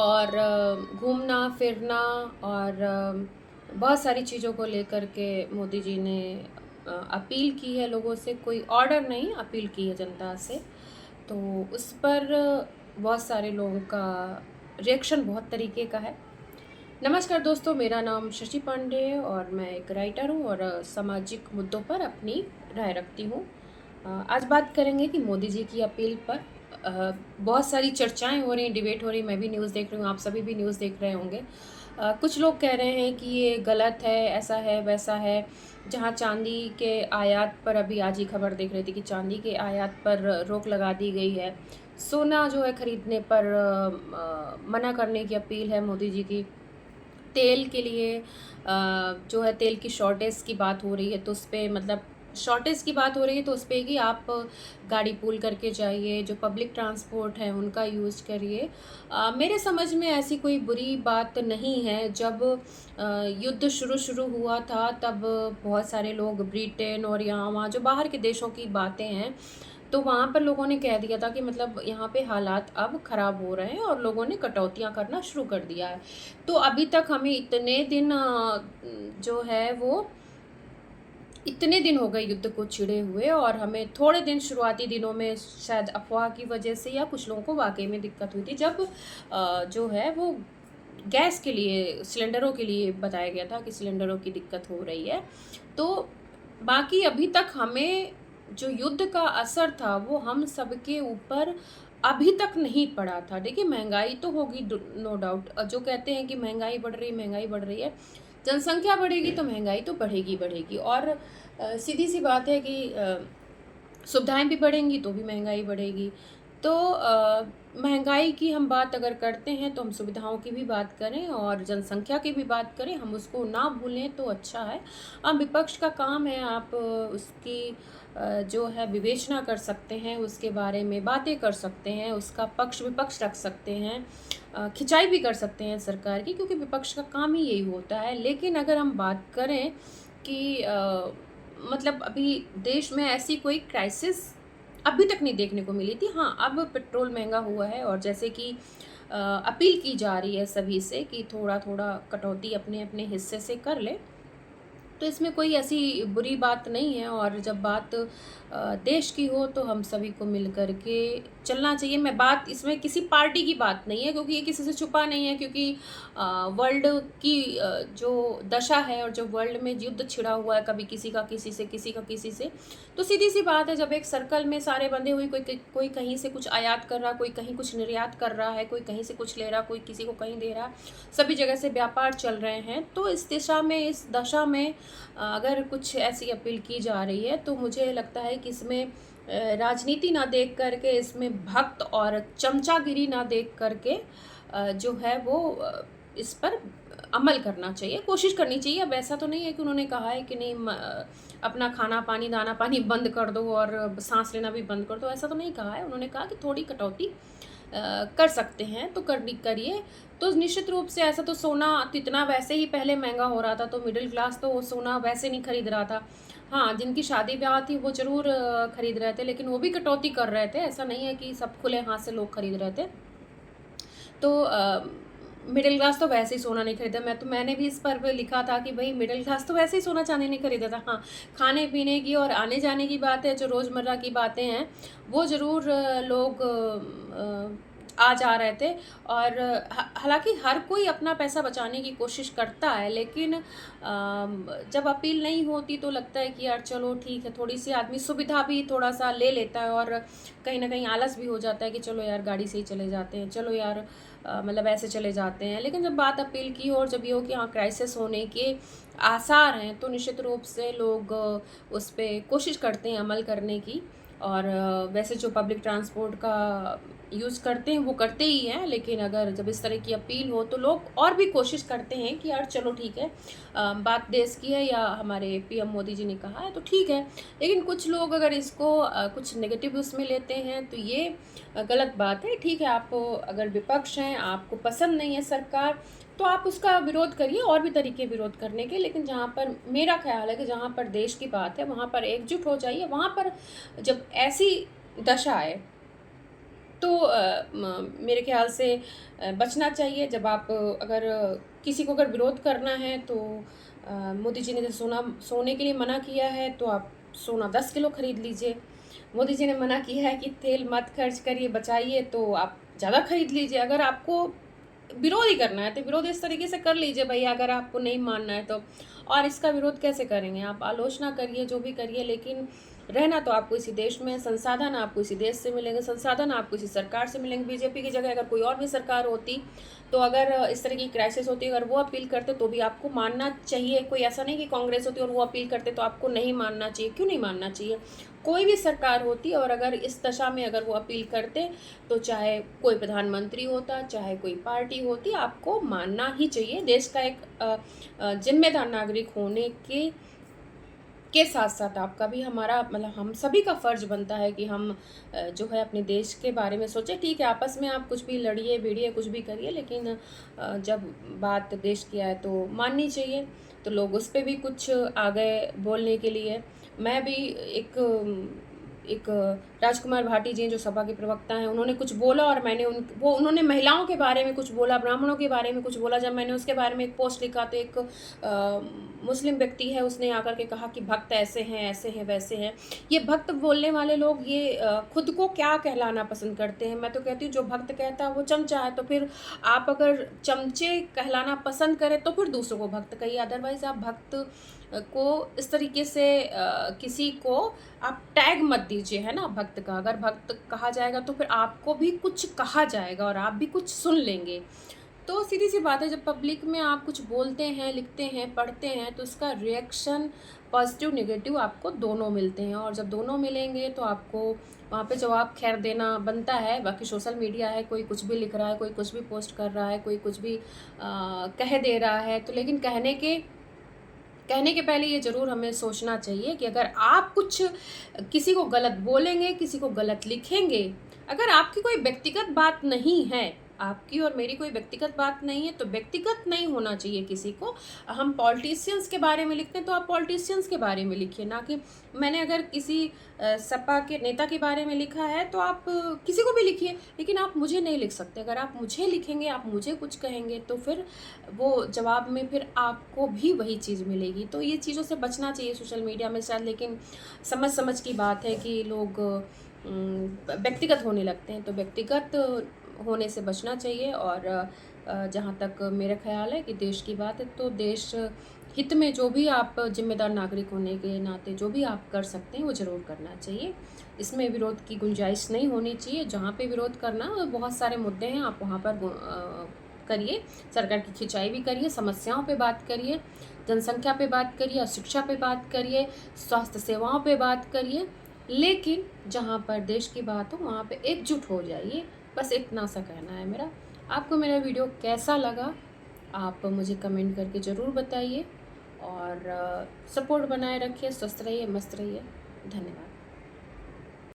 और घूमना फिरना और बहुत सारी चीज़ों को लेकर के मोदी जी ने अपील की है लोगों से। कोई ऑर्डर नहीं, अपील की है जनता से। तो उस पर बहुत सारे लोगों का रिएक्शन बहुत तरीके का है। नमस्कार दोस्तों, मेरा नाम शशि पांडे है और मैं एक राइटर हूँ और सामाजिक मुद्दों पर अपनी राय रखती हूँ। आज बात करेंगे कि मोदी जी की अपील पर बहुत सारी चर्चाएं हो रही हैं, डिबेट हो रही है। मैं भी न्यूज़ देख रही हूँ, आप सभी भी न्यूज़ देख रहे होंगे। कुछ लोग कह रहे हैं कि ये गलत है, ऐसा है वैसा है। जहाँ चांदी के आयात पर, अभी आज ही खबर देख रही थी कि चांदी के आयात पर रोक लगा दी गई है। सोना जो है खरीदने पर मना करने की अपील है मोदी जी की। तेल के लिए जो है तेल की शॉर्टेज की बात हो रही है, तो उस पे मतलब शॉर्टेज की बात हो रही है तो उस पे कि आप गाड़ी पूल करके जाइए, जो पब्लिक ट्रांसपोर्ट है उनका यूज़ करिए। मेरे समझ में ऐसी कोई बुरी बात नहीं है। जब युद्ध शुरू हुआ था तब बहुत सारे लोग ब्रिटेन और यहाँ वहाँ जो बाहर के देशों की बातें हैं, तो वहाँ पर लोगों ने कह दिया था कि मतलब यहाँ पे हालात अब ख़राब हो रहे हैं और लोगों ने कटौतियाँ करना शुरू कर दिया है। तो अभी तक हमें इतने दिन जो है वो इतने दिन हो गए युद्ध को छिड़े हुए, और हमें थोड़े दिन शुरुआती दिनों में शायद अफ़वाह की वजह से या कुछ लोगों को वाक़ई में दिक्कत हुई थी, जब जो है वो गैस के लिए, सिलेंडरों के लिए बताया गया था कि सिलेंडरों की दिक्कत हो रही है। तो बाकी अभी तक हमें जो युद्ध का असर था वो हम सबके ऊपर अभी तक नहीं पड़ा था। देखिए, महँगाई तो होगी, नो डाउट। जो कहते हैं कि महँगाई बढ़ रही है। जनसंख्या बढ़ेगी तो महँगाई तो बढ़ेगी और सीधी-सी बात है कि सुविधाएँ भी बढ़ेंगी तो भी महँगाई बढ़ेगी। तो महँगाई की हम बात अगर करते हैं तो हम सुविधाओं की भी बात करें और जनसंख्या की भी बात करें, हम उसको ना भूलें तो अच्छा है। विपक्ष का काम है, आप उसकी जो है विवेचना कर सकते हैं, उसके बारे में बातें कर सकते हैं, उसका पक्ष-विपक्ष रख सकते हैं, खिंचाई भी कर सकते हैं सरकार की, क्योंकि विपक्ष का काम ही यही होता है। लेकिन अगर हम बात करें कि मतलब अभी देश में ऐसी कोई क्राइसिस अभी तक नहीं देखने को मिली थी। हाँ, अब पेट्रोल महँगा हुआ है और जैसे कि अपील की जा रही है सभी से कि थोड़ा-थोड़ा कटौती अपने-अपने हिस्से से कर लें। तो इसमें कोई ऐसी बुरी बात नहीं है, और जब बात देश की हो तो हम सभी को मिल कर के चलना चाहिए। मैं बात इसमें किसी पार्टी की बात नहीं है, क्योंकि ये किसी से छुपा नहीं है, क्योंकि वर्ल्ड की जो दशा है और जो वर्ल्ड में युद्ध छिड़ा हुआ है, कभी किसी का किसी से, किसी का किसी से, तो सीधी-सी बात है, जब एक सर्कल में सारे बंधे हुए, कोई कहीं से कुछ आयात कर रहा, कोई कहीं कुछ निर्यात कर रहा है, कोई कहीं से कुछ ले रहा, कोई किसी को कहीं दे रहा, सभी जगह से व्यापार चल रहे हैं। तो इस दिशा में, इस दशा में अगर कुछ ऐसी अपील की जा रही है तो मुझे लगता है कि इसमें राजनीति ना देख करके, इसमें भक्त और चमचागिरी ना देख करके जो है वो इस पर अमल करना चाहिए, कोशिश करनी चाहिए। अब ऐसा तो नहीं है कि उन्होंने कहा है कि नहीं अपना खाना पानी, दाना पानी बंद कर दो और सांस लेना भी बंद कर दो, ऐसा तो नहीं कहा है। उन्होंने कहा कि थोड़ी कटौती कर सकते हैं तो करिए। तो निश्चित रूप से ऐसा तो सोना तो इतना वैसे ही पहले महंगा हो रहा था, तो मिडिल क्लास तो वो सोना वैसे नहीं खरीद रहा था। हाँ, जिनकी शादी ब्याह थी वो ज़रूर खरीद रहे थे, लेकिन वो भी कटौती कर रहे थे। ऐसा नहीं है कि सब खुले हाथ से लोग खरीद रहे थे। तो मिडिल क्लास तो वैसे ही सोना नहीं खरीदा। मैंने भी इस पर लिखा था कि भाई मिडिल क्लास तो वैसे ही सोना चांदी नहीं खरीदा था। हाँ, खाने पीने की और आने जाने की बात है, जो रोज़मर्रा की बातें हैं वो ज़रूर लोग आ जा रहे थे। और हालांकि हर कोई अपना पैसा बचाने की कोशिश करता है, लेकिन जब अपील नहीं होती तो लगता है कि यार चलो ठीक है, थोड़ी सी आदमी सुविधा भी थोड़ा सा ले लेता है, और कहीं ना कहीं आलस भी हो जाता है कि चलो यार गाड़ी से ही चले जाते हैं, चलो यार मतलब ऐसे चले जाते हैं। लेकिन जब बात अपील की हो और जब ये हो कि हाँ क्राइसिस होने के आसार हैं, तो निश्चित रूप से लोग उस पर कोशिश करते हैं अमल करने की। और वैसे जो पब्लिक ट्रांसपोर्ट का यूज़ करते हैं वो करते ही हैं, लेकिन अगर जब इस तरह की अपील हो तो लोग और भी कोशिश करते हैं कि यार चलो ठीक है, बात देश की है या हमारे पीएम मोदी जी ने कहा है तो ठीक है। लेकिन कुछ लोग अगर इसको कुछ नेगेटिव उसमें लेते हैं तो ये गलत बात है। ठीक है, आप अगर विपक्ष हैं, आपको पसंद नहीं है सरकार, तो आप उसका विरोध करिए, और भी तरीके विरोध करने के। लेकिन जहाँ पर मेरा ख्याल है कि जहाँ पर देश की बात है वहाँ पर एकजुट हो जाइए। वहाँ पर जब ऐसी दशा आए तो मेरे ख़्याल से बचना चाहिए। जब आप अगर किसी को अगर विरोध करना है तो मोदी जी ने जैसे सोने के लिए मना किया है तो आप सोना 10 किलो खरीद लीजिए। मोदी जी ने मना किया है कि तेल मत खर्च करिए, बचाइए, तो आप ज़्यादा खरीद लीजिए। अगर आपको विरोध ही करना है तो विरोध इस तरीके से कर लीजिए भैया, अगर आपको नहीं मानना है तो। और इसका विरोध कैसे करेंगे? आप आलोचना करिए, जो भी करिए, लेकिन रहना तो आपको इसी देश में है। संसाधन आपको इसी देश से मिलेंगे, संसाधन आपको इसी सरकार से मिलेंगे। बीजेपी की जगह अगर कोई और भी सरकार होती, तो अगर इस तरह की क्राइसिस होती, अगर वो अपील करते तो भी आपको मानना चाहिए। कोई ऐसा नहीं कि कांग्रेस होती और वो अपील करते तो आपको नहीं मानना चाहिए। क्यों नहीं मानना चाहिए? कोई भी सरकार होती और अगर इस दशा में अगर वो अपील करते, तो चाहे कोई प्रधानमंत्री होता, चाहे कोई पार्टी होती, आपको मानना ही चाहिए। देश का एक जिम्मेदार नागरिक होने के साथ साथ आपका भी, हमारा मतलब हम सभी का फ़र्ज़ बनता है कि हम जो है अपने देश के बारे में सोचें। ठीक है, आपस में आप कुछ भी लड़िए भिड़िए, कुछ भी करिए, लेकिन जब बात देश की आए तो माननी चाहिए। तो लोग उस पे भी कुछ आ गए बोलने के लिए। मैं भी एक राजकुमार भाटी जी हैं जो सपा के प्रवक्ता हैं, उन्होंने कुछ बोला और मैंने उन्होंने महिलाओं के बारे में कुछ बोला, ब्राह्मणों के बारे में कुछ बोला। जब मैंने उसके बारे में एक पोस्ट लिखा तो एक मुस्लिम व्यक्ति है, उसने आकर के कहा कि भक्त ऐसे हैं, वैसे हैं। ये भक्त बोलने वाले लोग ये खुद को क्या कहलाना पसंद करते हैं? मैं तो कहती हूँ जो भक्त कहता है वो चमचा है। तो फिर आप अगर चमचे कहलाना पसंद करें तो फिर दूसरों को भक्त कहिए। अदरवाइज़ आप भक्त को इस तरीके से किसी को आप टैग मत दीजिए, है ना, भक्त का। अगर भक्त कहा जाएगा तो फिर आपको भी कुछ कहा जाएगा और आप भी कुछ सुन लेंगे। तो सीधी-सी बात है, जब पब्लिक में आप कुछ बोलते हैं, लिखते हैं, पढ़ते हैं, तो उसका रिएक्शन पॉज़िटिव, नेगेटिव आपको दोनों मिलते हैं। और जब दोनों मिलेंगे तो आपको वहाँ पे जवाब ख़ैर देना बनता है। बाकी सोशल मीडिया है, कोई कुछ भी लिख रहा है, कोई कुछ भी पोस्ट कर रहा है, कोई कुछ भी कह दे रहा है। तो लेकिन कहने के पहले ये ज़रूर हमें सोचना चाहिए कि अगर आप कुछ किसी को गलत बोलेंगे, किसी को गलत लिखेंगे, अगर आपकी कोई व्यक्तिगत बात नहीं है, आपकी और मेरी कोई व्यक्तिगत बात नहीं है, तो व्यक्तिगत नहीं होना चाहिए किसी को। हम पॉलिटिशियंस के बारे में लिखते हैं तो आप पॉलिटिशियंस के बारे में लिखिए, ना कि मैंने अगर किसी सपा के नेता के बारे में लिखा है तो आप किसी को भी लिखिए, लेकिन आप मुझे नहीं लिख सकते। अगर आप मुझे लिखेंगे, आप मुझे कुछ कहेंगे, तो फिर वो जवाब में फिर आपको भी वही चीज़ मिलेगी। तो ये चीज़ों से बचना चाहिए सोशल मीडिया में शायद, लेकिन समझ की बात है कि लोग व्यक्तिगत होने लगते हैं। तो व्यक्तिगत होने से बचना चाहिए। और जहाँ तक मेरा ख़्याल है कि देश की बात है, तो देश हित में जो भी आप जिम्मेदार नागरिक होने के नाते जो भी आप कर सकते हैं वो ज़रूर करना चाहिए। इसमें विरोध की गुंजाइश नहीं होनी चाहिए। जहाँ पे विरोध करना, बहुत सारे मुद्दे हैं, आप वहाँ पर करिए। सरकार की खिंचाई भी करिए, समस्याओं पे बात करिए, जनसंख्या पे बात करिए, शिक्षा पे बात करिए, स्वास्थ्य सेवाओं पे बात करिए, लेकिन जहाँ पर देश की बात हो वहाँ पे एकजुट हो जाइए। बस इतना सा कहना है मेरा। आपको मेरा वीडियो कैसा लगा, आप मुझे कमेंट करके ज़रूर बताइए। और सपोर्ट बनाए रखिए, स्वस्थ रहिए, मस्त रहिए। धन्यवाद।